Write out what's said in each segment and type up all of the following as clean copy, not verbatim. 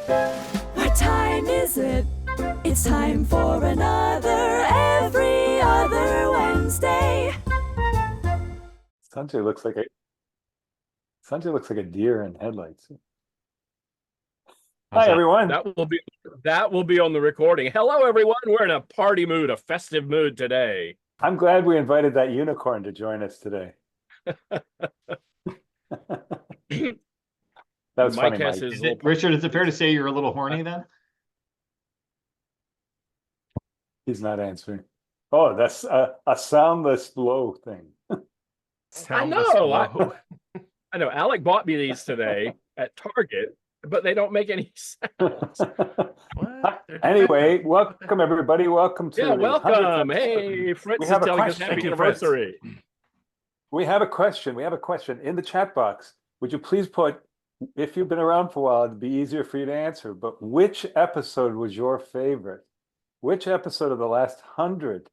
What time is it? It's time for another Every Other Wednesday. Sanjay looks like a deer in headlights. Hi, everyone. That will be on the recording. Hello, everyone. We're in a party mood, a festive mood today. I'm glad we invited that unicorn to join us today. That was funny, Mike. Richard, is it fair to say you're a little horny then? He's not answering. Oh, that's a soundless blow thing. I know. I know. Alec bought me these today at Target, but they don't make any sense. Anyway, welcome everybody. Welcome to welcome. Hey, Fritz is telling us happy anniversary. We have a question. We have a question in the chat box. Would you please put, if you've been around for a while, it'd be easier for you to answer, but which episode was your favorite? Which episode of the last 100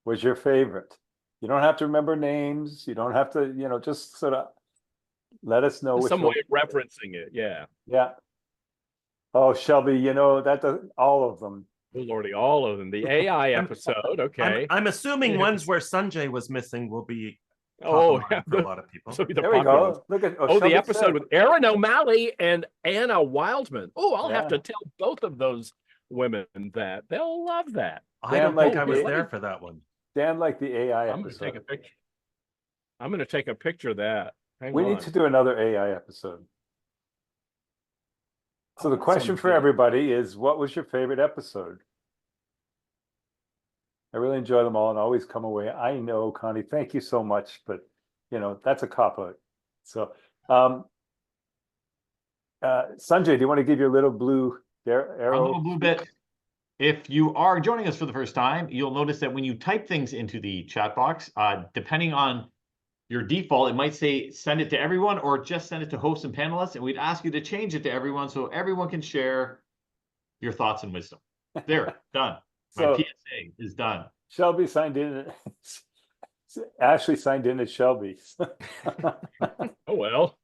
was your favorite? You don't have to remember names. You don't have to, just sort of let us know. Some way of referencing it. Yeah. Yeah. Oh, Shelby, that does all of them. Oh, Lordy, all of them. The AI episode. Okay. I'm assuming ones where Sanjay was missing will be for a lot of people. There we go. Look at the episode with Erin O'Malley and Anna Wildman. Oh, I'll have to tell both of those women that. They'll love that. I don't think I was there for that one. Dan liked the AI episode. I'm going to take a picture. I'm going to take a picture of that. We need to do another AI episode. So the question for everybody is, what was your favorite episode? I really enjoy them all and always come away. I know, Connie, thank you so much, but that's a cop-out. So Sanjay, do you want to give your little blue arrow? A little blue bit. If you are joining us for the first time, you'll notice that when you type things into the chat box, depending on your default, it might say send it to everyone or just send it to hosts and panelists. And we'd ask you to change it to everyone so everyone can share your thoughts and wisdom. There, done. My PSA is done. Shelby signed in. Ashley signed in as Shelby. Oh, well.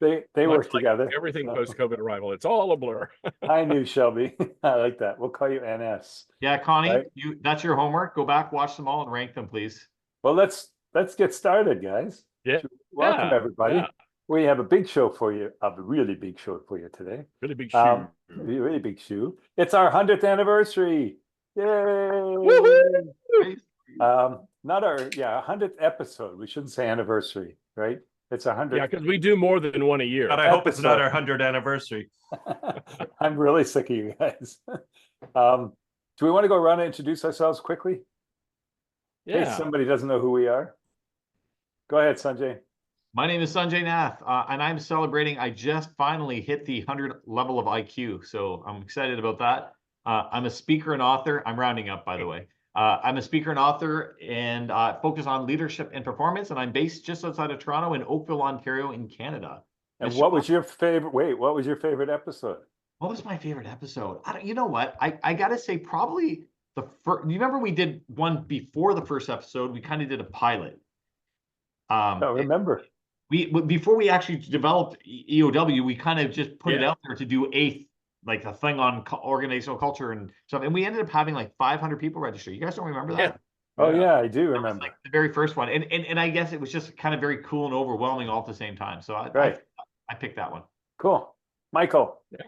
They work together. Everything post-COVID arrival. It's all a blur. I knew Shelby. I like that. We'll call you NS. Yeah, Connie, right? That's your homework. Go back, watch them all, and rank them, please. Well, let's get started, guys. Yeah. Welcome, everybody. Yeah. We have a big show for you, a really big show for you today. Really big shoe. Really big shoe. It's our 100th anniversary. Yay! Woohoo! Not our 100th episode. We shouldn't say anniversary, right? It's 100th. Yeah, because we do more than one a year. But I hope it's not our 100th anniversary. I'm really sick of you guys. Do we want to go around and introduce ourselves quickly? Yeah. In case somebody doesn't know who we are. Go ahead, Sanjay. My name is Sanjay Nath, and I'm celebrating. I just finally hit the 100 level of IQ, so I'm excited about that. I'm a speaker and author. I'm rounding up, by the way. I'm a speaker and author and focus on leadership and performance, and I'm based just outside of Toronto in Oakville, Ontario in Canada. And what was your favorite? Wait, what was your favorite episode? What was my favorite episode? You know what? I got to say probably the first. You remember we did one before the first episode? We kind of did a pilot. I remember. Before we actually developed EOW, we kind of just put it out there to do a thing on organizational culture and stuff, and we ended up having like 500 people register. You guys don't remember that? Yeah. Oh yeah, I do remember. That was like the very first one, and I guess it was just kind of very cool and overwhelming all at the same time. So I picked that one. Cool, Michael. Yeah.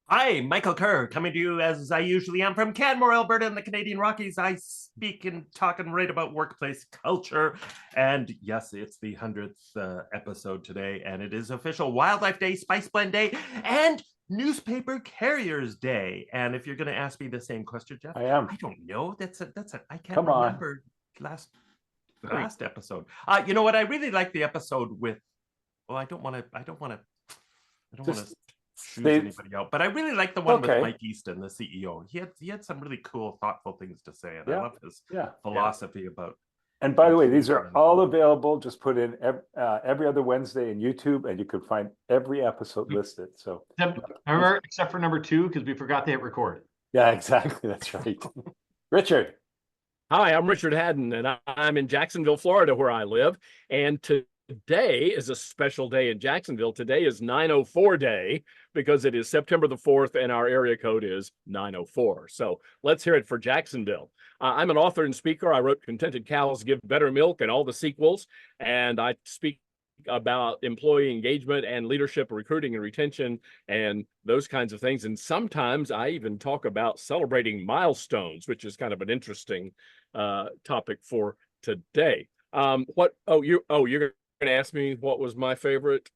Hi, Michael Kerr, coming to you as I usually am from Canmore, Alberta in the Canadian Rockies. I speak and talk and write about workplace culture. And yes, it's the 100th episode today, and it is official Wildlife Day, Spice Blend Day, and Newspaper Carriers Day. And if you're going to ask me the same question, Jeff, I don't know. I can't remember last episode. You know what? I really like the episode with. Well, I don't want to choose anybody out, but I really like the one with Mike Easton, the CEO. He had some really cool, thoughtful things to say, and I love his philosophy about. And by the way, these are all available. Just put in every other Wednesday in YouTube, and you can find every episode listed. So except for number 2, because we forgot to hit record. Yeah, exactly. That's right. Richard. Hi, I'm Richard Haddon, and I'm in Jacksonville, Florida, where I live. And today is a special day in Jacksonville. Today is 904 day because it is September the 4th and our area code is 904. So let's hear it for Jacksonville. I'm an author and speaker. I wrote Contented Cows Give Better Milk and all the sequels, and I speak about employee engagement and leadership, recruiting and retention, and those kinds of things. And sometimes I even talk about celebrating milestones, which is kind of an interesting topic for today. You're going to ask me what was my favorite?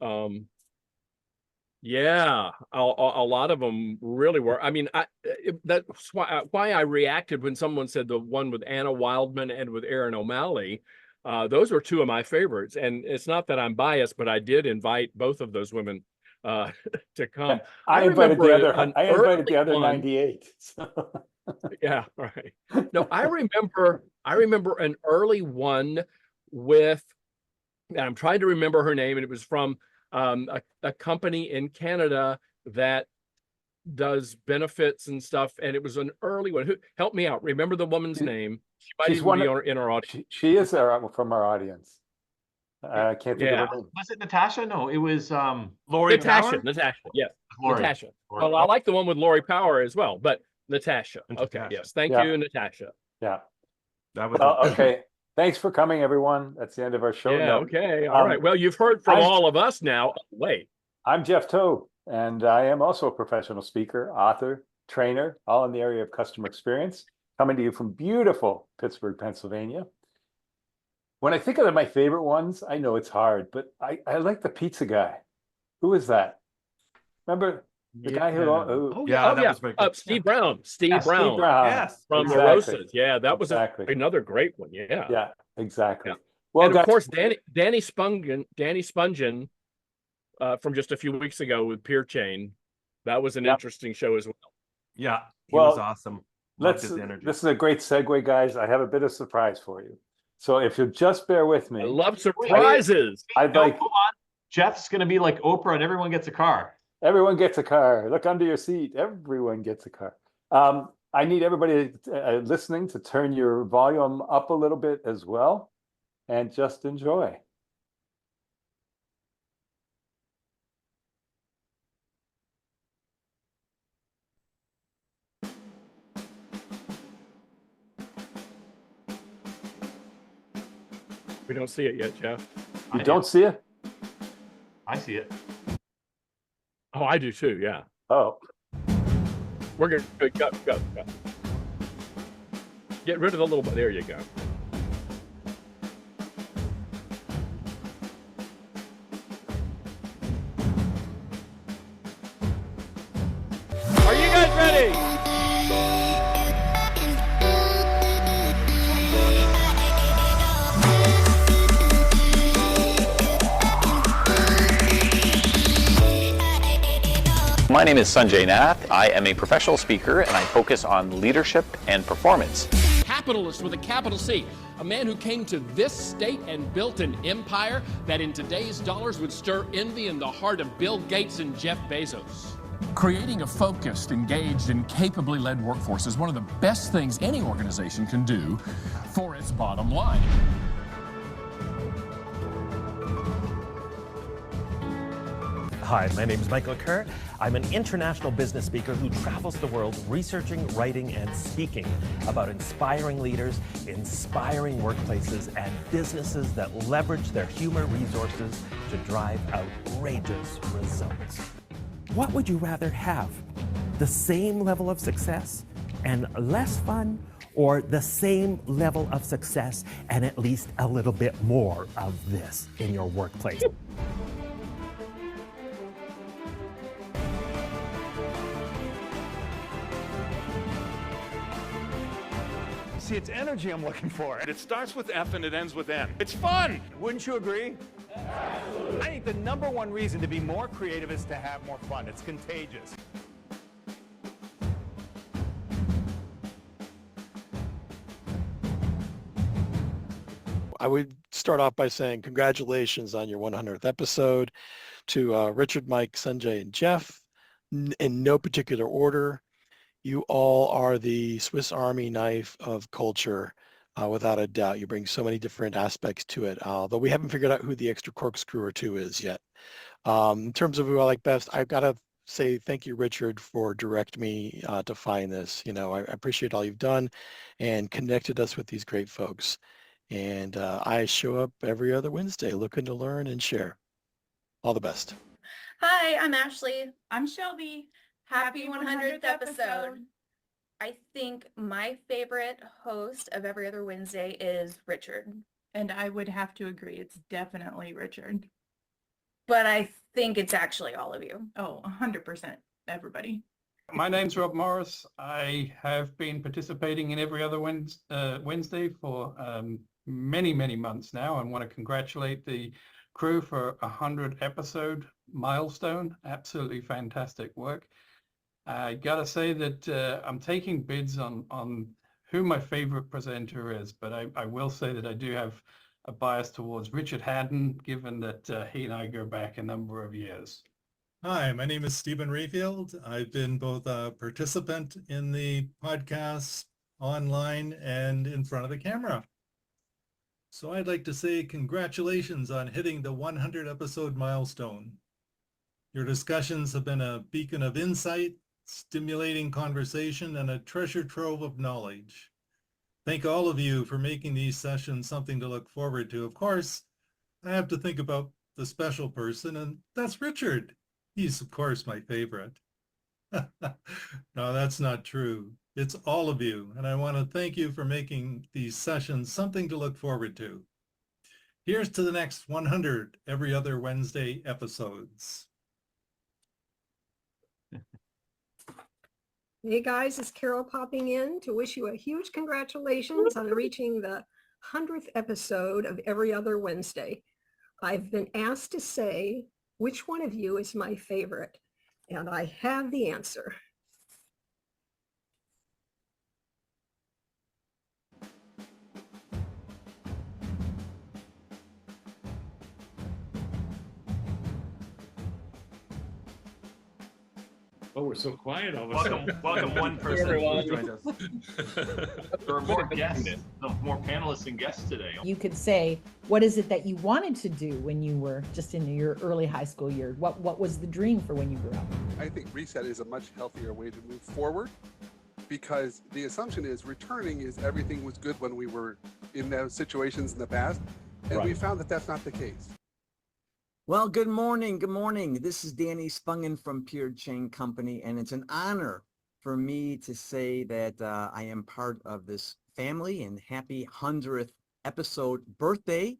Yeah, a lot of them really were. I mean, that's why I reacted when someone said the one with Anna Wildman and with Erin O'Malley. Those were two of my favorites, and it's not that I'm biased, but I did invite both of those women to come. I invited the other one. 98. So. Yeah, right. No, I remember an early one with, and I'm trying to remember her name, and it was from a company in Canada that does benefits and stuff, and it was an early one. Who help me out? Remember the woman's name? She might even be in our audience. She is from our audience. I can't think of her name. Was it Natasha? No, it was Lori Natasha. Power? Natasha, yes. Lori. Natasha. Lori. Well, I like the one with Lori Power as well, but Natasha. Okay, yes. Thank you, Natasha. Yeah. That was okay. Thanks for coming, everyone. That's the end of our show. Yeah, okay. All right. Well, you've heard from all of us now. Wait. I'm Jeff Tobe, and I am also a professional speaker, author, trainer, all in the area of customer experience, coming to you from beautiful Pittsburgh, Pennsylvania. When I think of my favorite ones, I know it's hard, but I like the pizza guy. Who is that? Remember the guy who? Was very good. Steve Brown. Steve Brown. Yes, from the Rosas. Yeah, that was another great one. Yeah. Yeah, exactly. Yeah. Well, and of course, Danny Spungen from just a few weeks ago with Peer Chain. That was an interesting show as well. Yeah, he was awesome. This is a great segue, guys. I have a bit of surprise for you. So if you'll just bear with me. I love surprises. Hold on. Jeff's going to be like Oprah and everyone gets a car. Everyone gets a car. Look under your seat. Everyone gets a car. I need everybody listening to turn your volume up a little bit as well and just enjoy. We don't see it yet, Jeff. You don't see it? I see it. Oh, I do too. Yeah. Oh. We're going to go. Get rid of the little bit. There you go. Are you guys ready? My name is Sanjay Nath. I am a professional speaker and I focus on leadership and performance. Capitalist with a capital C, a man who came to this state and built an empire that in today's dollars would stir envy in the heart of Bill Gates and Jeff Bezos. Creating a focused, engaged, and capably led workforce is one of the best things any organization can do for its bottom line. Hi, my name is Michael Kerr. I'm an international business speaker who travels the world researching, writing, and speaking about inspiring leaders, inspiring workplaces, and businesses that leverage their human resources to drive outrageous results. What would you rather have? The same level of success and less fun, or the same level of success and at least a little bit more of this in your workplace? See, it's energy I'm looking for. And it starts with F and it ends with N. It's fun! Wouldn't you agree? Absolutely. I think the #1 reason to be more creative is to have more fun. It's contagious. I would start off by saying congratulations on your 100th episode to Richard, Mike, Sanjay, and Jeff. In no particular order, you all are the Swiss Army knife of culture without a doubt. You bring so many different aspects to it, though we haven't figured out who the extra corkscrew or two is yet. In terms of who I like best, I've got to say thank you, Richard, for directing me to find this. You know, I appreciate all you've done and connected us with these great folks. And I show up every other Wednesday looking to learn and share. All the best. Hi, I'm Ashley. I'm Shelby. Happy 100th episode. I think my favorite host of Every Other Wednesday is Richard. And I would have to agree. It's definitely Richard. But I think it's actually all of you. Oh, 100%. Everybody. My name's Rob Morris. I have been participating in Every Other Wednesday for many, many months now, and want to congratulate the crew for a 100 episode milestone. Absolutely fantastic work. I gotta say that I'm taking bids on who my favorite presenter is, but I will say that I do have a bias towards Richard Haddon, given that he and I go back a number of years. Hi, my name is Stephen Rayfield. I've been both a participant in the podcast online and in front of the camera. So I'd like to say congratulations on hitting the 100 episode milestone. Your discussions have been a beacon of insight, stimulating conversation, and a treasure trove of knowledge. Thank all of you for making these sessions something to look forward to. Of course, I have to think about the special person, and that's Richard. He's, of course, my favorite. No, that's not true. It's all of you, and I want to thank you for making these sessions something to look forward to. Here's to the next 100 Every Other Wednesday episodes. Hey guys, it's Carol popping in to wish you a huge congratulations on reaching the 100th episode of Every Other Wednesday. I've been asked to say which one of you is my favorite, and I have the answer. Oh, we're so quiet all of a Welcome, sudden. welcome one person Everyone. who's joined us. There are more guests, more panelists and guests today. You could say, what is it that you wanted to do when you were just in your early high school years? What was the dream for when you grew up? I think reset is a much healthier way to move forward, because the assumption is returning is everything was good when we were in those situations in the past, and we found that that's not the case. Well, good morning. Good morning. This is Danny Spungen from Pure Chain Company, and it's an honor for me to say that I am part of this family, and happy 100th episode birthday.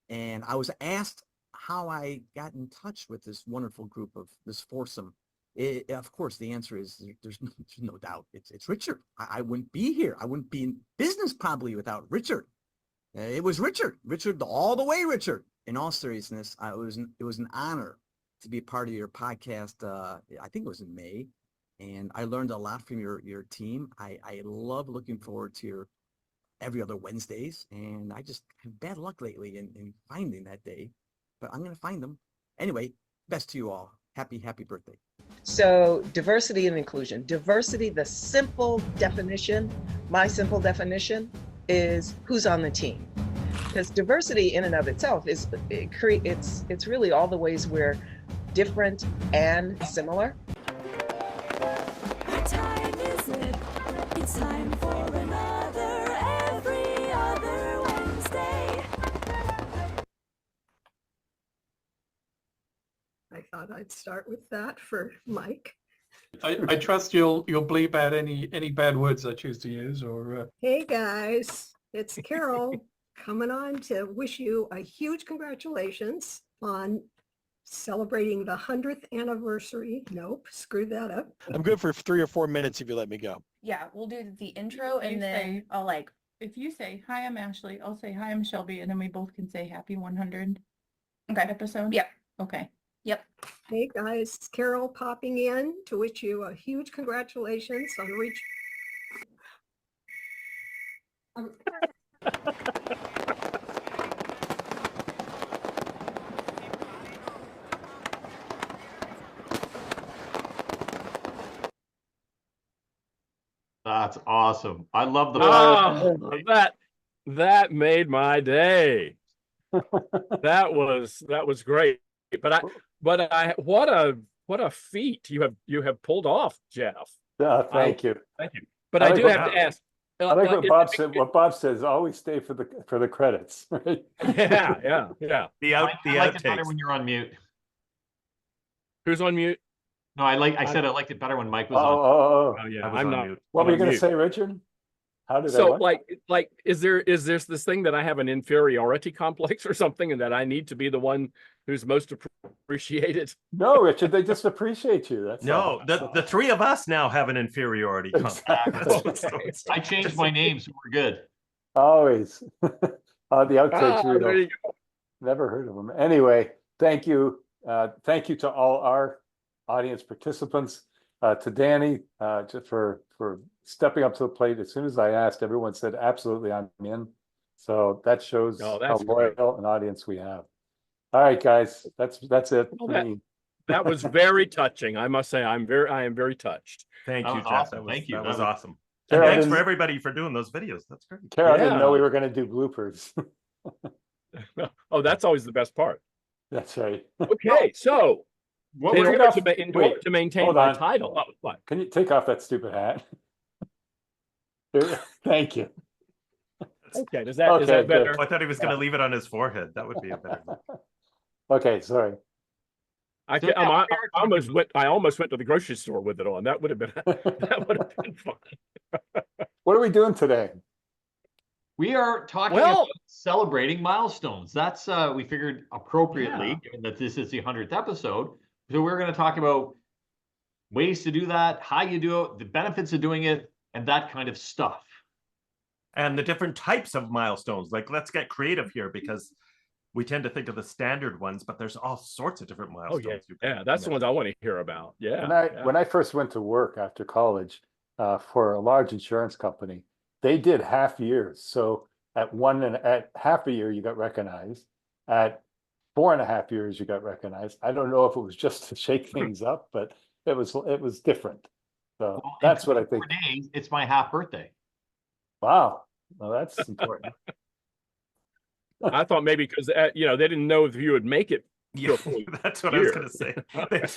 And I was asked how I got in touch with this wonderful group of this foursome. Of course, the answer is there's no doubt. It's Richard. I wouldn't be here. I wouldn't be in business probably without Richard. It was Richard. Richard, all the way, Richard. In all seriousness, it was an honor to be a part of your podcast. I think it was in May, and I learned a lot from your team. I love looking forward to your Every Other Wednesdays, and I just have bad luck lately in finding that day, but I'm going to find them. Anyway, best to you all. Happy birthday. So diversity and inclusion. Diversity, the simple definition, my simple definition is who's on the team. Because diversity in and of itself is it's really all the ways we're different and similar. What time is it? It's time for another Every Other Wednesday. I thought I'd start with that for Mike. I trust you'll bleep out any bad words I choose to use, or Hey guys, it's Carol coming on to wish you a huge congratulations on celebrating the 100th anniversary. Nope, screwed that up. I'm good for 3 or 4 minutes if you let me go. Yeah, we'll do the intro If you and then say- I'll like, If you say, hi, I'm Ashley, I'll say, hi, I'm Shelby, and then we both can say happy 100 episode? Yep. Okay. Yep. Hey guys, it's Carol popping in to wish you a huge congratulations on reach. That's awesome. I love the Oh, that That made my day. That was great. But what a feat you have pulled off, Jeff. Thank you. Thank you. But I I like do what- have to ask. I like what Bob said. What Bob says: always stay for the credits. Right? Yeah. The I liked it better outtakes. when you're on mute. Who's on mute? No, I said I liked it better when Mike was on. Oh, yeah, I was I'm on not. mute. What were you on going to mute. say, Richard? How did So I? like is there this thing that I have an inferiority complex or something, and that I need to be the one who's most appreciated? No, Richard, they just appreciate you. That's No, all. the three of us now have an inferiority complex. I changed my name, so we're good. Always. The outtakes There reel. you go. Never heard of them. Anyway, thank you. Thank you to all our audience participants. To Danny, just for stepping up to the plate. As soon as I asked, everyone said, absolutely, I'm in. So that shows Oh, how that's great. loyal an audience we have. All right, guys, that's it for me. That was very touching. I must say, I am very touched. Thank That you, was Jeff. awesome. That Thank you. was That was- awesome. Carol, And thanks for didn't- everybody for doing those videos. That's great. Carol, I didn't know Yeah. we were going to do bloopers. Oh, that's always the best part. That's right. Okay, so What in we're order gonna- to maintain hold my on. title, what? Can you take off that stupid hat? Thank you. Okay, is that Okay, good. better? I thought he was going to leave it on his forehead. That would be a better look. Okay, sorry. I almost went to the grocery store with it on. That would have been fun. What are we doing today? We are talking Well- about celebrating milestones. That's we figured appropriately, Yeah. given that this is the 100th episode. So we're going to talk about ways to do that, how you do it, the benefits of doing it, and that kind of stuff. And the different types of milestones. Like, let's get creative here, because we tend to think of the standard ones, but there's all sorts of different Oh milestones. yeah, that's the ones I want to hear about. Yeah. When I first went to work after college for a large insurance company, they did half years. So at half a year you got recognized. At 4.5 years you got recognized. I don't know if it was just to shake things up, but it was different. So Well, that's in what I 4 think. days, it's my half birthday. Wow, well that's important. I thought maybe because they didn't know if you would make it. Yeah, that's what I was going to say.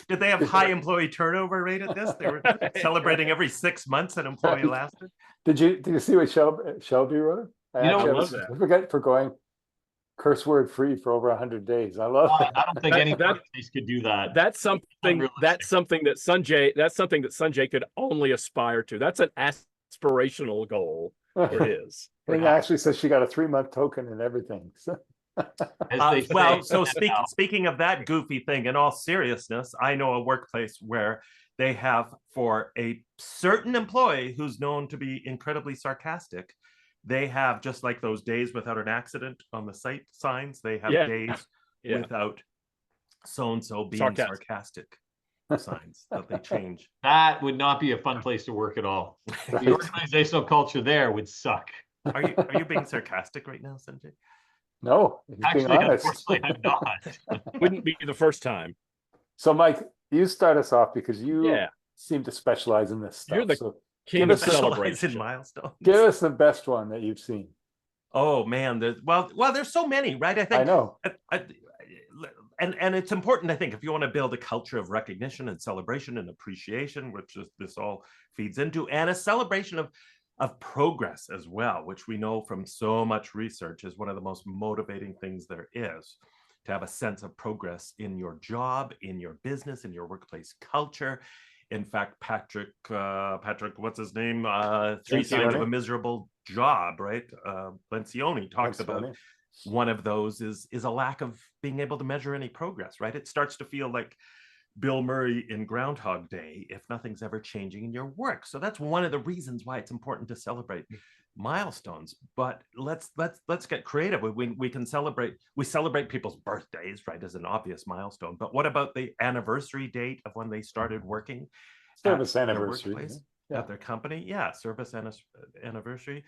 Did they have high employee turnover rate at this? They were celebrating every 6 months an employee lasted. Did you see what Shelby wrote? I You know, actually I have a love that. certificate for going curse word free for over 100 days. I love it. I don't think any That- workplace could do that. That's something Unrealistic. that Sanjay could only aspire to. That's an aspirational goal for his. And it actually says she got a 3-month token and everything. So. As they say. Well, so speaking of that goofy thing, in all seriousness, I know a workplace where they have, for a certain employee who's known to be incredibly sarcastic, they have, just like those days without an accident on the site signs, they have days without so-and-so being sarcastic signs that they change. That would not be a fun place to work at all. The organizational culture there would suck. Are you being sarcastic right now, Sanjay? No, he's being Actually, honest. unfortunately, I'm not. Wouldn't be the first time. So, Mike, you start us off because you Yeah. seem to specialize in this stuff. You're the so king give of us the- celebration. In milestones. Give us the best one that you've seen. Oh man, there's so many, right? I think I know. And it's important, I think, if you want to build a culture of recognition and celebration and appreciation, which this all feeds into, and a celebration of progress as well, which we know from so much research is one of the most motivating things there is, to have a sense of progress in your job, in your business, in your workplace culture. In fact, Patrick, what's his name? 3 Signs of a Miserable Job, right? Lencioni talks about one of those is a lack of being able to measure any progress, right? It starts to feel like Bill Murray in Groundhog Day if nothing's ever changing in your work. So that's one of the reasons why it's important to celebrate milestones. But let's get creative. We celebrate people's birthdays, right, as an obvious milestone. But what about the anniversary date of when they started working? Service at their anniversary, workplace, yeah. at their company? Yeah, service anniversary.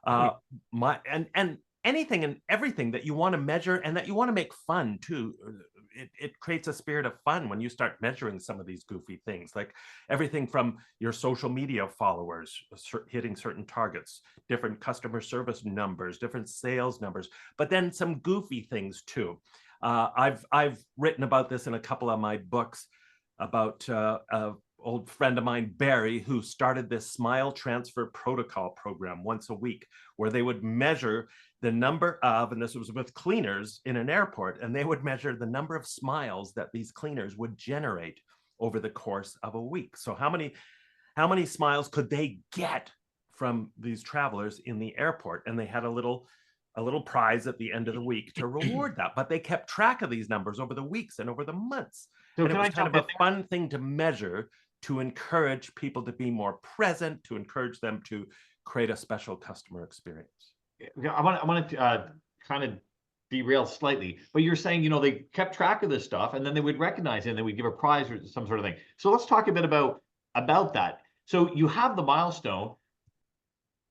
And anything and everything that you want to measure and that you want to make fun too it creates a spirit of fun when you start measuring some of these goofy things, like everything from your social media followers hitting certain targets, different customer service numbers, different sales numbers, but then some goofy things too. I've written about this in a couple of my books about an old friend of mine, Barry, who started this smile transfer protocol program once a week, where they would measure the number of, and this was with cleaners in an airport, and they would measure the number of smiles that these cleaners would generate over the course of a week. So how many smiles could they get from these travelers in the airport? And they had a little prize at the end of the week to reward that. But they kept track of these numbers over the weeks and over the months. So and it can was I kind of jump a fun thing to measure, to encourage people to be more present, to encourage them to create a special customer experience. I want to kind of derail slightly, but you're saying, you know, they kept track of this stuff and then they would recognize it and they would give a prize or some sort of thing. So let's talk a bit about that. So you have the milestone.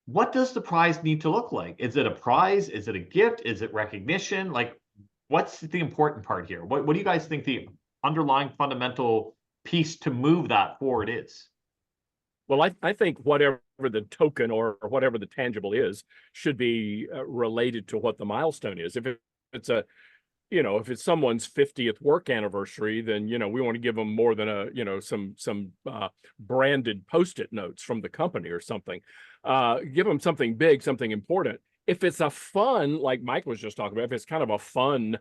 What does the prize need to look like? Is it a prize? Is it a gift? Is it recognition? Like, what's the important part here? What do you guys think the underlying fundamental piece to move that forward is? Well, I think whatever the token or whatever the tangible is should be related to what the milestone is. If it's a, you know, if it's someone's 50th work anniversary, then, you know, we want to give them more than a, you know, some branded Post-it notes from the company or something. Give them something big, something important. If it's a fun, like Mike was just talking about, if it's kind of a fun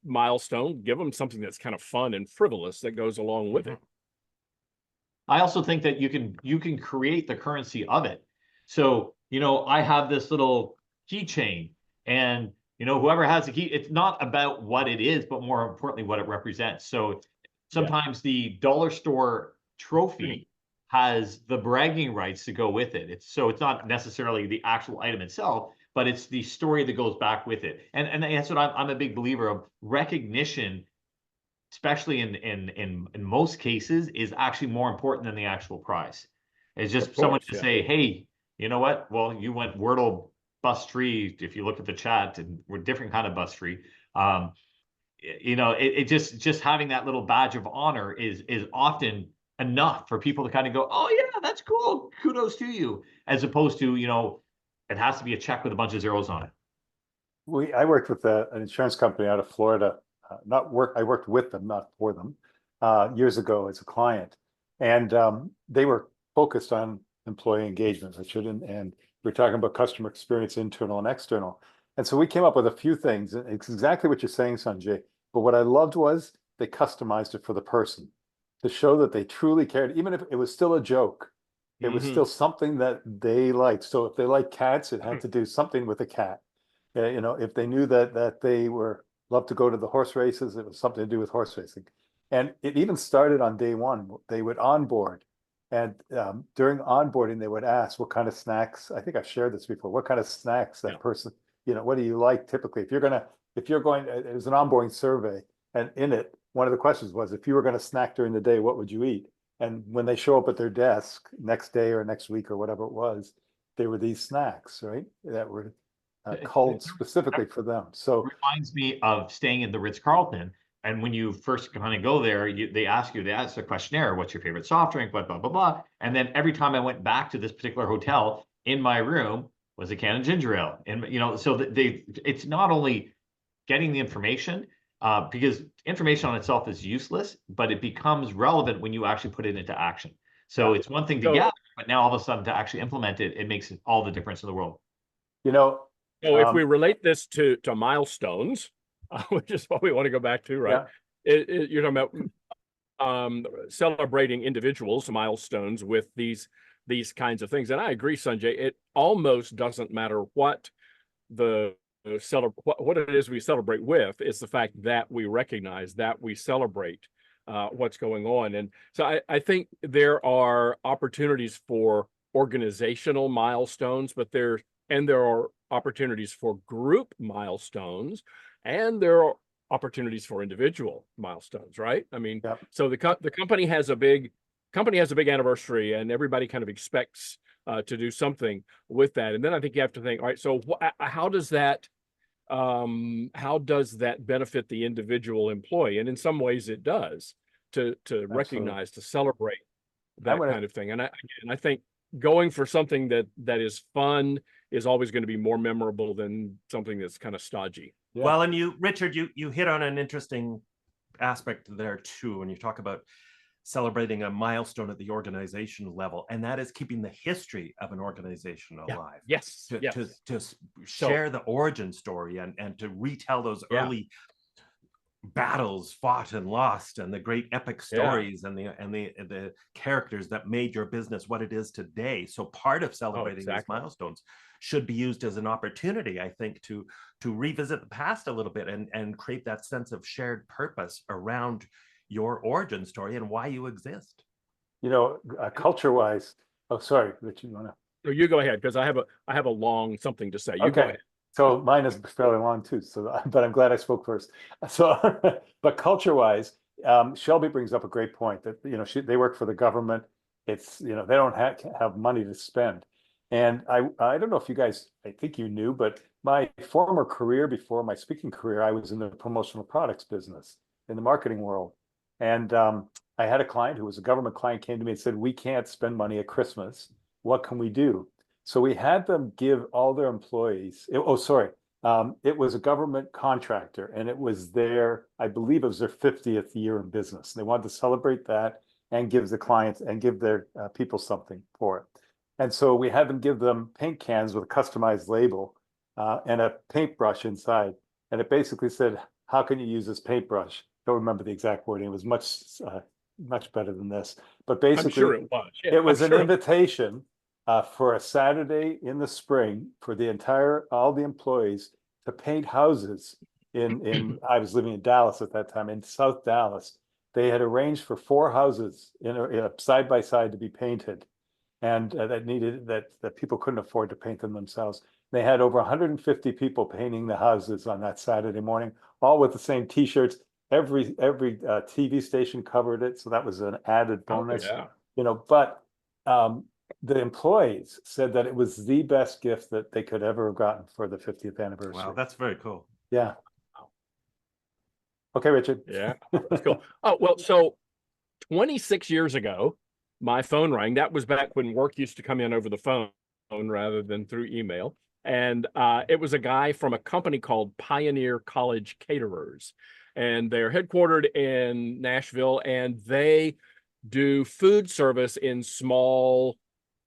milestone, give them something that's kind of fun and frivolous that goes along with it. I also think that you can create the currency of it. So, you know, I have this little keychain, and, you know, whoever has the key, it's not about what it is, but more importantly, what it represents. So sometimes the dollar store trophy has the bragging rights to go with it. It's not necessarily the actual item itself, but it's the story that goes back with it. And that's what I'm a big believer of. Recognition, especially in most cases, is actually more important than the actual prize. It's just someone to say, hey, you know what? Well, you went Wordle bus tree. If you look at the chat, and we're different kind of bus tree. You know, it just having that little badge of honor is often enough for people to kind of go, oh yeah, that's cool, kudos to you, as opposed to, you know, it has to be a check with a bunch of zeros on it. I worked with an insurance company out of Florida. I worked with them, not for them, years ago as a client, and they were focused on employee engagement, Richard, and we're talking about customer experience, internal and external. And so we came up with a few things. It's exactly what you're saying, Sanjay. But what I loved was they customized it for the person to show that they truly cared, even if it was still a joke. It was still something that they liked. So if they like cats, it had to do something with a cat. You know, if they knew that they loved to go to the horse races, it was something to do with horse racing. And it even started on day one. They would onboard. And during onboarding, they would ask what kind of snacks. I think I've shared this before. What kind of snacks that person, you know, what do you like typically? If you're going, it was an onboarding survey, and in it, one of the questions was, if you were going to snack during the day, what would you eat? And when they show up at their desk next day or next week or whatever it was, they were these snacks, right? That were culled specifically for them. So it reminds me of staying in the Ritz-Carlton. And when you first kind of go there, they ask a questionnaire, what's your favorite soft drink, blah, blah, blah, blah. And then every time I went back to this particular hotel, in my room was a can of ginger ale. And, you know, so it's not only getting the information, because information on itself is useless, but it becomes relevant when you actually put it into action. So it's one thing to gather, but now all of a sudden to actually implement it, it makes all the difference in the world. You know, so if we relate this to milestones, which is what we want to go back to, right? Yeah. You're talking about celebrating individuals' milestones with these kinds of things. And I agree, Sanjay, it almost doesn't matter what what it is we celebrate with. It's the fact that we recognize, that we celebrate what's going on. And so I think there are opportunities for organizational milestones, but there are opportunities for group milestones, and there are opportunities for individual milestones, right? I mean, so the company has a big anniversary, and everybody kind of expects to do something with that. And then I think you have to think, all right, so how does that how does that benefit the individual employee? And in some ways it does, to recognize, to celebrate that kind of thing. And I think going for something that is fun is always going to be more memorable than something that's kind of stodgy. Yeah. Well, and Richard, you hit on an interesting aspect there too, when you talk about celebrating a milestone at the organization level, and that is keeping the history of an organization alive. Yes. To share the origin story and to retell those early battles fought and lost, and the great epic stories and the characters that made your business what it is today. So part of celebrating these milestones should be used as an opportunity, I think, to revisit the past a little bit and create that sense of shared purpose around your origin story and why you exist. You know, culture-wise. Oh, sorry, Rich, you want to? No, you go ahead, because I have a long something to say. You go ahead. So mine is fairly long too. So, but I'm glad I spoke first. So, but culture-wise, Shelby brings up a great point that they work for the government. It's they don't have money to spend, and I don't know if you guys, I think you knew, but my former career before my speaking career, I was in the promotional products business in the marketing world. And I had a client who was a government client, came to me and said, we can't spend money at Christmas. What can we do? So we had them give all their employees, it was a government contractor, and it was I believe it was their 50th year in business. They wanted to celebrate that and give the clients and give their people something for it. And so we had them give them paint cans with a customized label and a paintbrush inside. And it basically said, how can you use this paintbrush? Don't remember the exact wording. It was much better than this. But basically, I'm sure it was. Yeah, it was an invitation for a Saturday in the spring for all the employees to paint houses in I was living in Dallas at that time, in South Dallas. They had arranged for 4 houses in a side by side to be painted, and that people couldn't afford to paint them themselves. They had over 150 people painting the houses on that Saturday morning, all with the same T-shirts. Every TV station covered it, so that was an added bonus. But the employees said that it was the best gift that they could ever have gotten for the 50th anniversary. Wow, that's very cool. Yeah. Okay, Richard. Yeah, that's cool. Oh, well, so 26 years ago, my phone rang. That was back when work used to come in over the phone rather than through email. And it was a guy from a company called Pioneer College Caterers. And they're headquartered in Nashville, and they do food service in small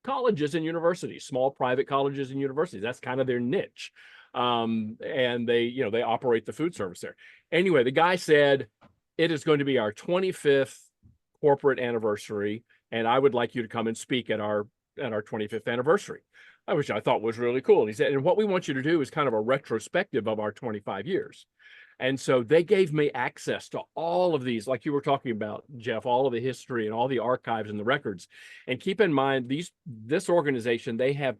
colleges and universities, small private colleges and universities. That's kind of their niche. And they operate the food service there. Anyway, the guy said, it is going to be our 25th corporate anniversary, and I would like you to come and speak at our 25th anniversary, which I thought was really cool. And he said, and what we want you to do is kind of a retrospective of our 25 years. And so they gave me access to all of these, like you were talking about, Jeff, all of the history and all the archives and the records. And keep in mind, this organization, they have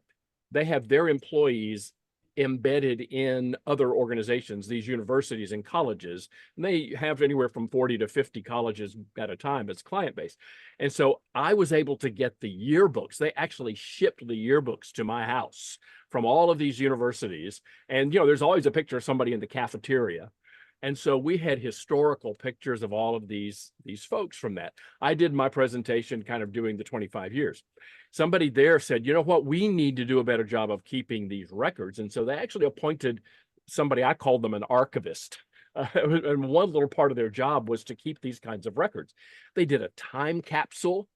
their employees embedded in other organizations, these universities and colleges, and they have anywhere from 40 to 50 colleges at a time as client base. And so I was able to get the yearbooks. They actually shipped the yearbooks to my house from all of these universities. And, there's always a picture of somebody in the cafeteria. And so we had historical pictures of all of these folks from that. I did my presentation kind of doing the 25 years. Somebody there said, you know what, we need to do a better job of keeping these records. And so they actually appointed somebody, I called them an archivist. And one little part of their job was to keep these kinds of records. They did a time capsule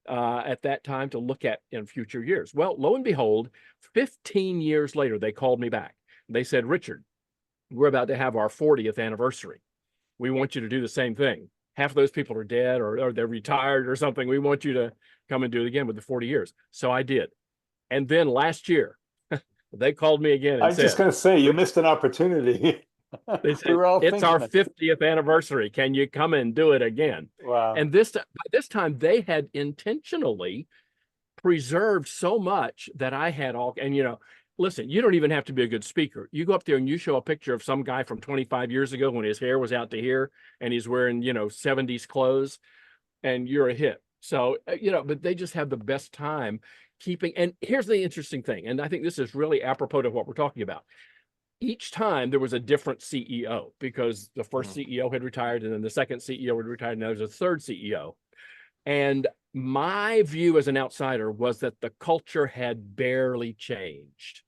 at that time to look at in future years. Well, lo and behold, 15 years later, they called me back. They said, Richard, we're about to have our 40th anniversary. We want you to do the same thing. Half of those people are dead or they're retired or something. We want you to come and do it again with the 40 years. So I did. And then last year, they called me again and I was just going to say, you missed an opportunity. They said, it's our 50th anniversary. Can you come and do it again? Wow. And by this time, they had intentionally preserved so much that I had all, and listen, you don't even have to be a good speaker. You go up there and you show a picture of some guy from 25 years ago when his hair was out to here and he's wearing, 70s clothes, and you're a hit. So, but they just have the best time keeping. And here's the interesting thing. And I think this is really apropos to what we're talking about. each time there was a different CEO, because the first CEO had retired, and then the second CEO had retired, and there was a third CEO. And my view as an outsider was that the culture had barely changed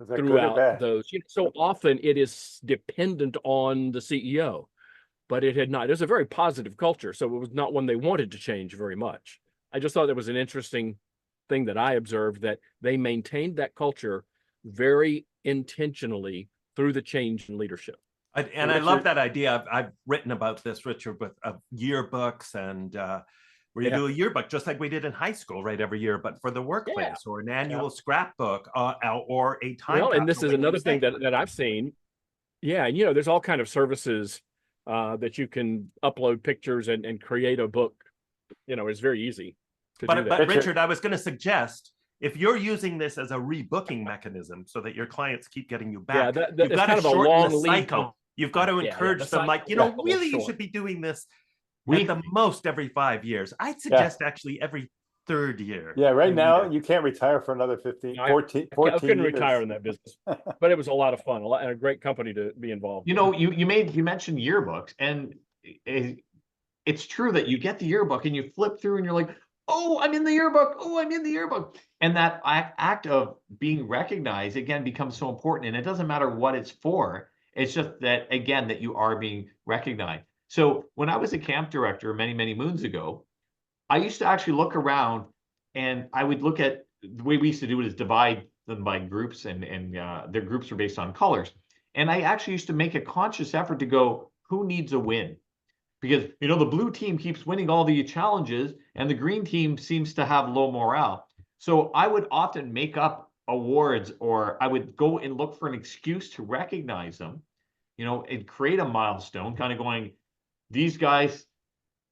Is that good or throughout bad? those. So often it is dependent on the CEO, but it had not. It was a very positive culture, so it was not one they wanted to change very much. I just thought it was an interesting thing that I observed, that they maintained that culture very intentionally through the change in leadership. And I love that idea. I've written about this, Richard, with yearbooks, and where you do a yearbook just like we did in high school, right, every year, but for the workplace, or an annual scrapbook, or a time. Well, and this capsule, is like another you thing say. that I've seen. Yeah, and there's all kind of services that you can upload pictures and create a book. It's very easy to do that. But Richard, I was going to suggest, if you're using this as a rebooking mechanism so that your clients keep getting you back, you've got to shorten the cycle. You've got to encourage them, like, really, you should be doing this at the most every 5 years. I'd suggest actually every third year. Yeah, right now you can't retire for another 14 I couldn't years. retire in that business, but it was a lot of fun, and a great company to be involved. You mentioned yearbooks, and it's true that you get the yearbook and you flip through and you're like, oh, I'm in the yearbook. Oh, I'm in the yearbook. And that act of being recognized, again, becomes so important. And it doesn't matter what it's for. It's just that, again, that you are being recognized. So when I was a camp director many, many moons ago, I used to actually look around, and I would look at the way we used to do it is divide them by groups, and their groups were based on colors. And I actually used to make a conscious effort to go, who needs a win? Because, the blue team keeps winning all the challenges and the green team seems to have low morale. So I would often make up awards, or I would go and look for an excuse to recognize them, and create a milestone, kind of going, these guys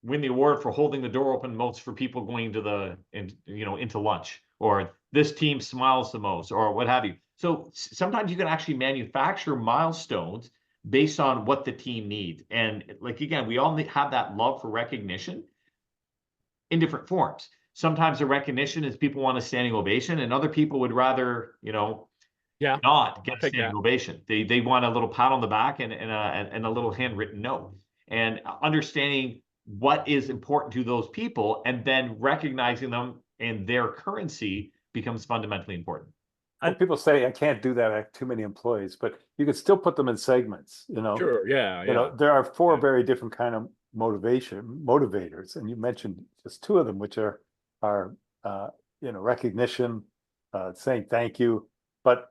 win the award for holding the door open most for people going to into lunch, or this team smiles the most, or what have you. So sometimes you can actually manufacture milestones based on what the team needs. And like, again, we all have that love for recognition in different forms. Sometimes the recognition is people want a standing ovation, and other people would rather, not get a standing ovation. They want a little pat on the back and a little handwritten note. And understanding what is important to those people and then recognizing them in their currency becomes fundamentally important. Well, people say I can't do that. I have too many employees, but you can still put them in segments. Sure, yeah. There are four very different kind of motivators, and you mentioned just two of them, which are recognition, saying thank you. But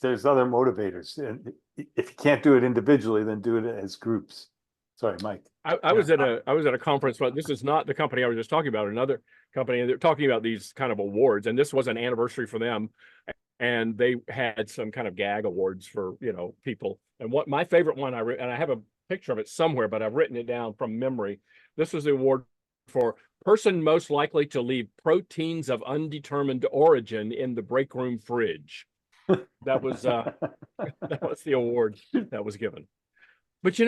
there's other motivators, and if you can't do it individually, then do it as groups. Sorry, Mike. I was at a conference, but this is not the company I was just talking about. Another company, and they're talking about these kind of awards, and this was an anniversary for them. And they had some kind of gag awards for, people. And what my favorite one, and I have a picture of it somewhere, but I've written it down from memory. This was the award for person most likely to leave proteins of undetermined origin in the break room fridge. That was that was the award that was given. But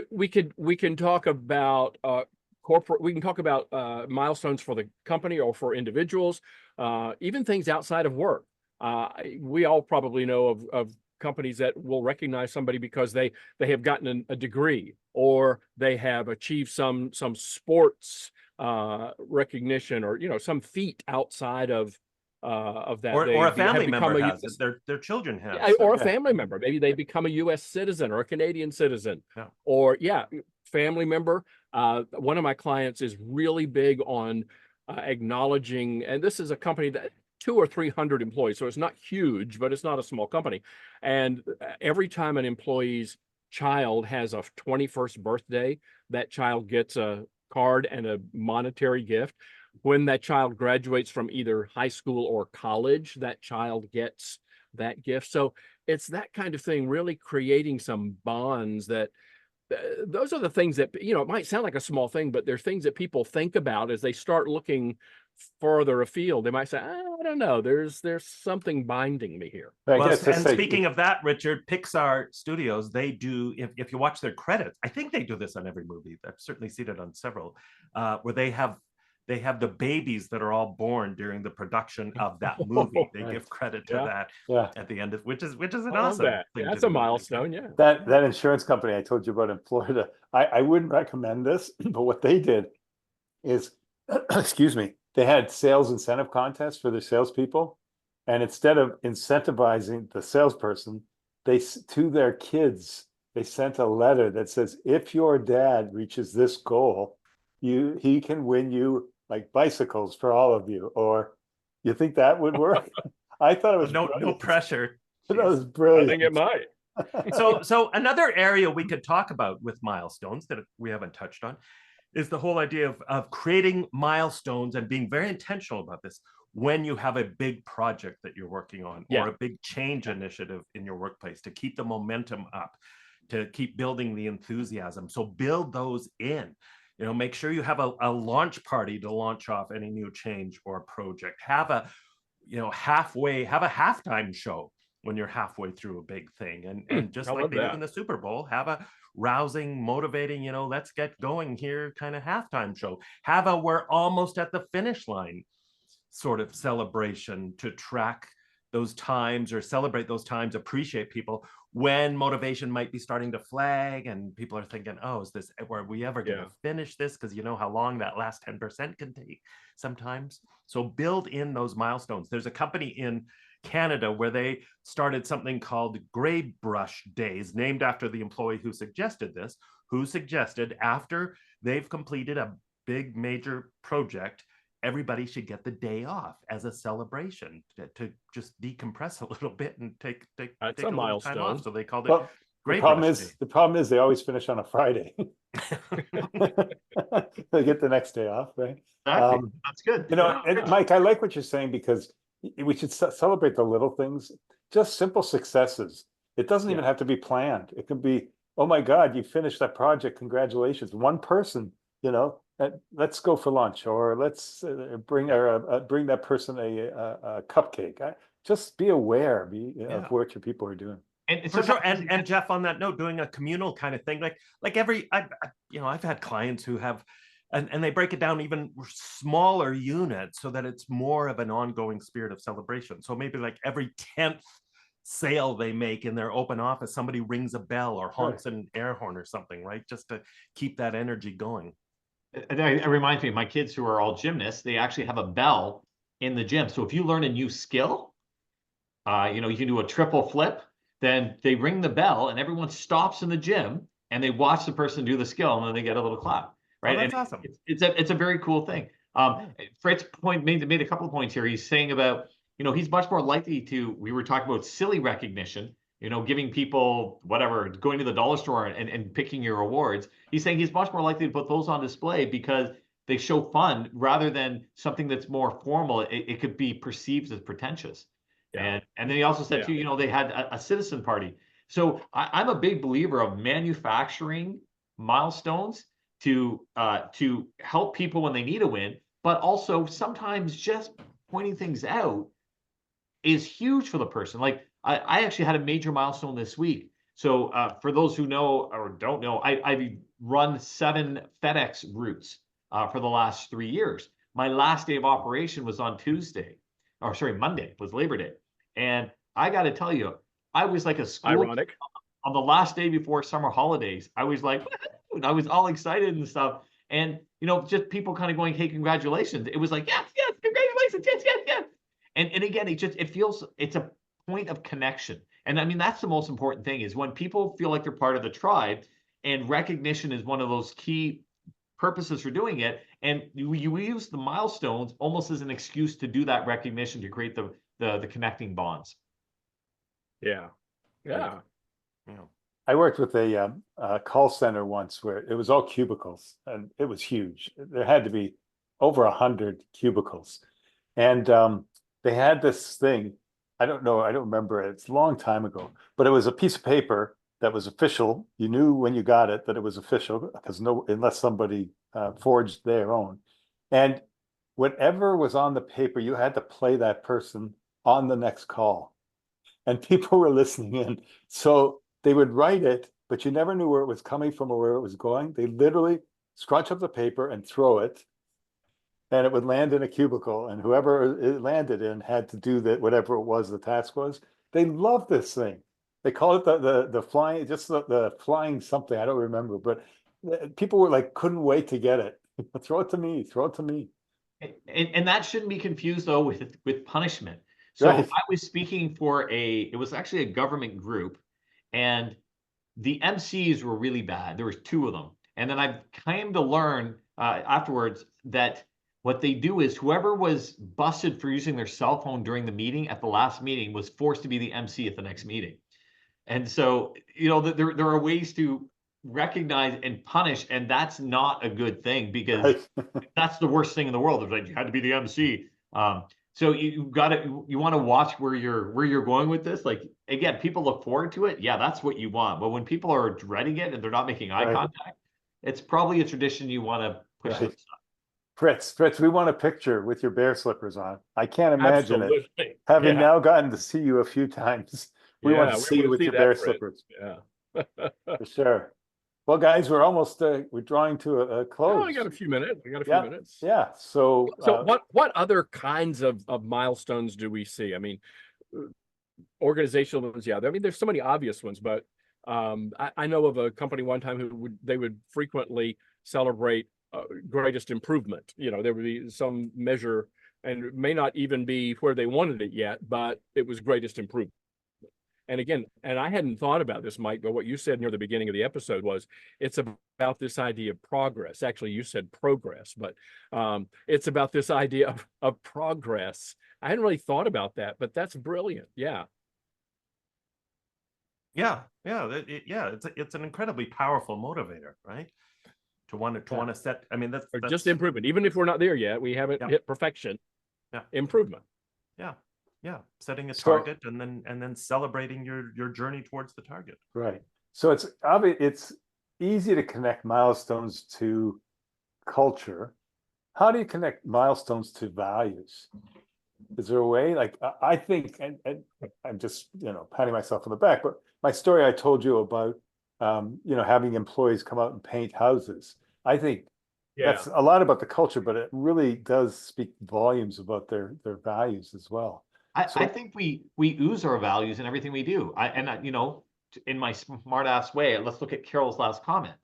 we can talk about corporate. We can talk about milestones for the company or for individuals, even things outside of work. We all probably know of companies that will recognize somebody because they have gotten a degree, or they have achieved some sports recognition, or some feat outside of that. Or a family member has it. Their children have. Or a family member. Maybe they become a U.S. citizen or a Canadian citizen. Yeah. Or family member. One of my clients is really big on acknowledging, and this is a company that 200 or 300 employees, so it's not huge, but it's not a small company. And every time an employee's child has a 21st birthday, that child gets a card and a monetary gift. When that child graduates from either high school or college, that child gets that gift. So it's that kind of thing, really creating some bonds that those are the things that, it might sound like a small thing, but they're things that people think about as they start looking further afield. They might say, I don't know, there's something binding me here. Well, and speaking of that, Richard, Pixar Studios, they do, if you watch their credits, I think they do this on every movie. I've certainly seen it on several, where they have they have the babies that are all born during the production of that movie. They give credit to that at the end of which is an I love awesome that. thing That's to a do. milestone. Yeah. That insurance company I told you about in Florida, I wouldn't recommend this, but what they did is, excuse me, they had sales incentive contests for their salespeople, and instead of incentivizing the salesperson, to their kids, they sent a letter that says, if your dad reaches this goal, he can win you like bicycles for all of you. Or you think that would work? I thought it was no pressure. That was brilliant. I think it might. So another area we could talk about with milestones that we haven't touched on is the whole idea of creating milestones and being very intentional about this when you have a big project that you're working on or a big change initiative in your workplace, to keep the momentum up, to keep building the enthusiasm. So build those in. Make sure you have a launch party to launch off any new change or project. Have a halftime show when you're halfway through a big thing, and just like they do in the Super Bowl, have a rousing, motivating, let's get going here kind of halftime show. Have a we're almost at the finish line sort of celebration to track those times or celebrate those times, appreciate people when motivation might be starting to flag and people are thinking, oh, are we ever going to finish this? Because you know how long that last 10% can take sometimes. So build in those milestones. There's a company in Canada where they started something called Gray Brush Days, named after the employee who suggested this, who suggested after they've completed a big major project, everybody should get the day off as a celebration to just decompress a little bit and take a little time off. So they called it Gray Brush Day. The problem is they always finish on a Friday. They get the next day off, right? Exactly. That's good. And Mike, I like what you're saying, because we should celebrate the little things, just simple successes. It doesn't even have to be planned. It can be, oh my God, you finished that project. Congratulations. One person, let's go for lunch, or let's bring that person a cupcake. Just be aware of what your people are doing. And for sure. And Jeff, on that note, doing a communal kind of thing, like I've had clients who have, and they break it down even smaller units so that it's more of an ongoing spirit of celebration. So maybe like every 10th sale they make in their open office, somebody rings a bell or honks an air horn or something, right? Just to keep that energy going. It reminds me of my kids who are all gymnasts. They actually have a bell in the gym. So if you learn a new skill, you can do a triple flip, then they ring the bell and everyone stops in the gym and they watch the person do the skill, and then they get a little clap. Right. Oh, that's awesome. It's a very cool thing. Fritz made a couple of points here. He's saying about, he's much more likely to, we were talking about silly recognition, giving people whatever, going to the dollar store and picking your awards. He's saying he's much more likely to put those on display because they show fun rather than something that's more formal. It could be perceived as pretentious. And then he also said too, they had a citizen party. So I'm a big believer of manufacturing milestones to help people when they need a win, but also sometimes just pointing things out is huge for the person. Like I actually had a major milestone this week. So for those who know or don't know, I've run 7 FedEx routes for the last 3 years. My last day of operation was on Monday was Labor Day. And I got to tell you, I was like a school ironic on the last day before summer holidays. I was like, I was all excited and stuff. And, just people kind of going, hey, congratulations. It was like, yes, congratulations, yes. And again, it feels, it's a point of connection. And I mean, that's the most important thing, is when people feel like they're part of the tribe, and recognition is one of those key purposes for doing it. And you use the milestones almost as an excuse to do that recognition, to create the connecting bonds. Yeah. I worked with a call center once where it was all cubicles, and it was huge. There had to be over 100 cubicles, and they had this thing. I don't know. I don't remember it. It's a long time ago, but it was a piece of paper that was official. You knew when you got it that it was official, because unless somebody forged their own, and whatever was on the paper, you had to play that person on the next call, and people were listening in. So they would write it, but you never knew where it was coming from or where it was going. They literally scrunch up the paper and throw it. and it would land in a cubicle, and whoever it landed in had to do that, whatever it was the task was. They love this thing. They call it the flying, just the flying something. I don't remember, but people were like, couldn't wait to get it. Throw it to me. Throw it to me. And that shouldn't be confused though with punishment. So Right. I was speaking for it was actually a government group, and the MCs were really bad. There was 2 of them. And then I came to learn afterwards that what they do is whoever was busted for using their cell phone during the meeting at the last meeting was forced to be the MC at the next meeting. And so, you know, there are ways to recognize and punish, and that's not a good thing, because that's the worst thing in the world. It's like, you had to be the MC. So you want to watch where you're going with this. Like, again, people look forward to it. Yeah, that's what you want. But when people are dreading it and they're not making eye contact, it's probably a tradition you want to push to the side. Fritz, we want a picture with your bear slippers on. I can't imagine Absolutely. it. Having Yeah. now gotten to see you a few times, we want to see you with your bear slippers. Yeah. For sure. Well, guys, we're almost we're drawing to a close. Oh, we got a few minutes. Yeah. So what other kinds of milestones do we see? I mean, organizational ones, yeah. I mean, there's so many obvious ones, but I know of a company one time who would frequently celebrate greatest improvement. You know, there would be some measure, and it may not even be where they wanted it yet, but it was greatest improvement. And again, and I hadn't thought about this, Mike, but what you said near the beginning of the episode was it's about this idea of progress. Actually, you said progress, but it's about this idea of progress. I hadn't really thought about that, but that's brilliant. Yeah. Yeah. It's an incredibly powerful motivator, right? To want to set. I mean, that's just improvement. Even if we're not there yet, we haven't hit perfection. Yeah. Improvement. Yeah, setting a target and then celebrating your journey towards the target. Right. So it's obvious, it's easy to connect milestones to culture. How do you connect milestones to values? Is there a way? Like, I think, and I'm just, patting myself on the back, but my story I told you about, having employees come out and paint houses. I think that's a lot about the culture, but it really does speak volumes about their values as well. I think we ooze our values in everything we do. In my smart ass way, let's look at Carol's last comment.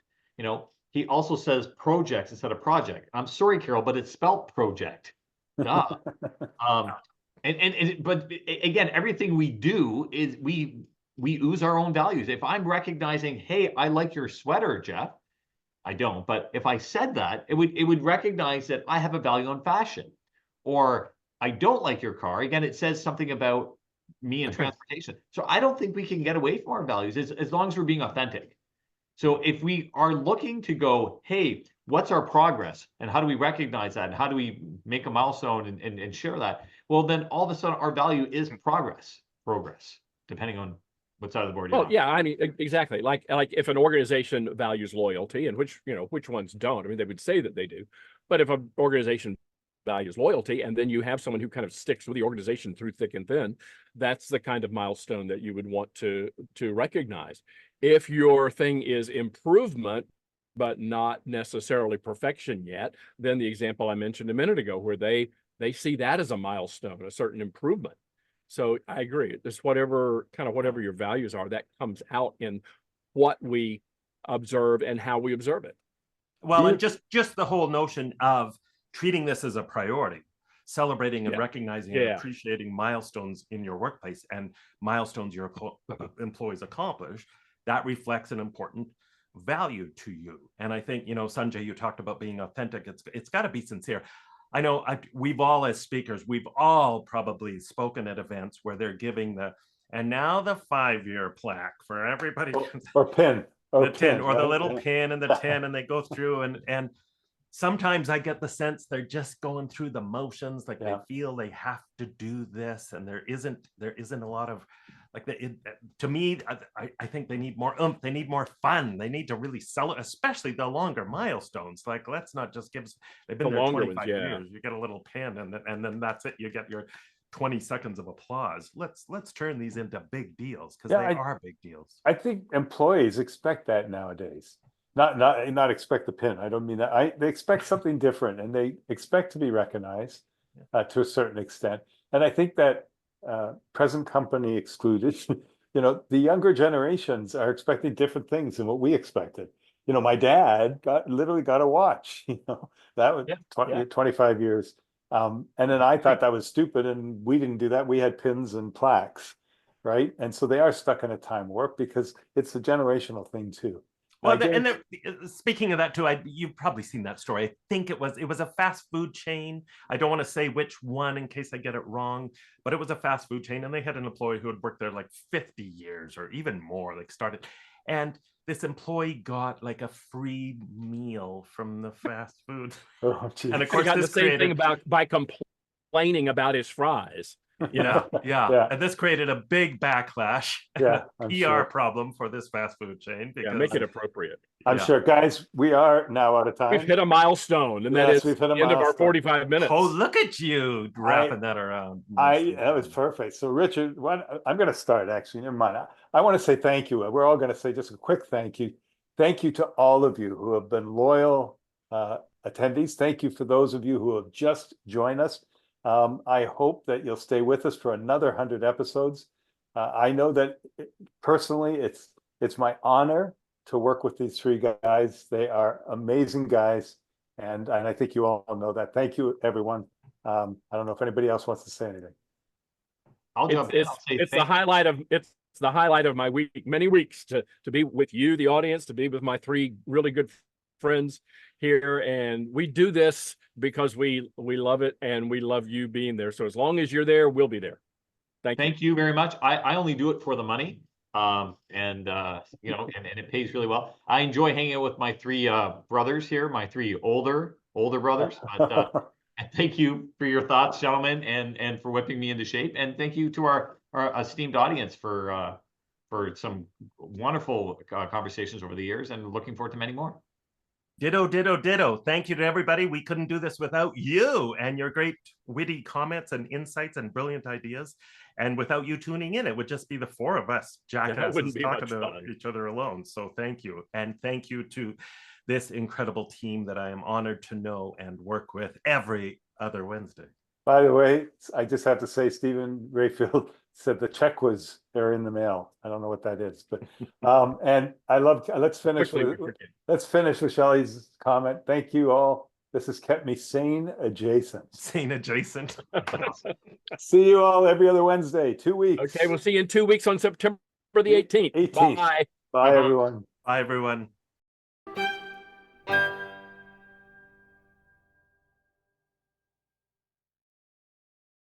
He also says projects instead of project. I'm sorry, Carol, but it's spelled project. Duh. But again, everything we do is we ooze our own values. If I'm recognizing, hey, I like your sweater, Jeff. I don't, but if I said that, it would recognize that I have a value on fashion. Or I don't like your car. Again, it says something about me and transportation. So I don't think we can get away from our values as long as we're being authentic. So if we are looking to go, hey, what's our progress? And how do we recognize that? And how do we make a milestone and share that? Well, then all of a sudden our value is progress, depending on what side of the board you're on. Yeah, I mean, exactly. Like if an organization values loyalty, and which ones don't, I mean, they would say that they do. But if an organization values loyalty, and then you have someone who kind of sticks with the organization through thick and thin, that's the kind of milestone that you would want to recognize. If your thing is improvement, but not necessarily perfection yet, then the example I mentioned a minute ago, where they see that as a milestone, a certain improvement. So I agree. It's whatever your values are, that comes out in what we observe and how we observe it. Well, and just the whole notion of treating this as a priority, celebrating and recognizing and appreciating milestones in your workplace and milestones your employees accomplish, that reflects an important value to you. And I think, Sanjay, you talked about being authentic. It's got to be sincere. I know we've all, as speakers, we've all probably spoken at events where they're giving and now the 5-year plaque for everybody. Or pin. Or the little pin and the 10, and they go through and sometimes I get the sense they're just going through the motions, like they feel they have to do this, and there isn't a lot of to me, I think they need more oomph, they need more fun, they need to really sell it, especially the longer milestones. Like, let's not just give, they've been there 25 years, you get a little pin and then that's it, you get your 20 seconds of applause. Let's turn these into big deals, because they are big deals. I think employees expect that nowadays. not expect the pin. I don't mean that. They expect something different, and they expect to be recognized to a certain extent. And I think that present company excluded, the younger generations are expecting different things than what we expected. My dad literally got a watch. That was 25 years. And then I thought that was stupid, and we didn't do that. We had pins and plaques, right? And so they are stuck in a time warp because it's a generational thing too. Well, speaking of that too, you've probably seen that story. I think it was a fast food chain. I don't want to say which one in case I get it wrong, but it was a fast food chain, and they had an employee who had worked there like 50 years or even more, like started. And this employee got like a free meal from the fast food. Oh, geez. And of course, the same thing by complaining about his fries. Yeah. And this created a big backlash, a PR problem for this fast food chain. Because make it appropriate. I'm sure, guys, we are now out of time. We've hit a milestone, and that is the end of our 45 minutes. Oh, look at you wrapping that around. That was perfect. So, Richard, I'm going to start, actually. Never mind. I want to say thank you. We're all going to say just a quick thank you. Thank you to all of you who have been loyal attendees. Thank you for those of you who have just joined us. I hope that you'll stay with us for another 100 episodes. I know that personally, it's my honor to work with these three guys. They are amazing guys, and I think you all know that. Thank you, everyone. I don't know if anybody else wants to say anything. It's the highlight of my week. Many weeks to be with you, the audience, to be with my three really good friends here, and we do this because we love it, and we love you being there. So as long as you're there, we'll be there. Thank you very much. I only do it for the money, and it pays really well. I enjoy hanging out with my three brothers here, my three older brothers. But thank you for your thoughts, gentlemen, and for whipping me into shape. And thank you to our esteemed audience for some wonderful conversations over the years, and looking forward to many more. Ditto, ditto, ditto. Thank you to everybody. We couldn't do this without you and your great witty comments and insights and brilliant ideas. And without you tuning in, it would just be the four of us jackasses talking to each other alone. So thank you. And thank you to this incredible team that I am honored to know and work with every other Wednesday. By the way, I just have to say, Stephen Rayfield said the check was there in the mail. I don't know what that is, but and let's finish with Shelley's comment. Thank you all. This has kept me sane adjacent. Sane adjacent. See you all every other Wednesday, 2 weeks. Okay, we'll see you in 2 weeks on September the 18th. Bye. Bye, everyone. Bye, everyone.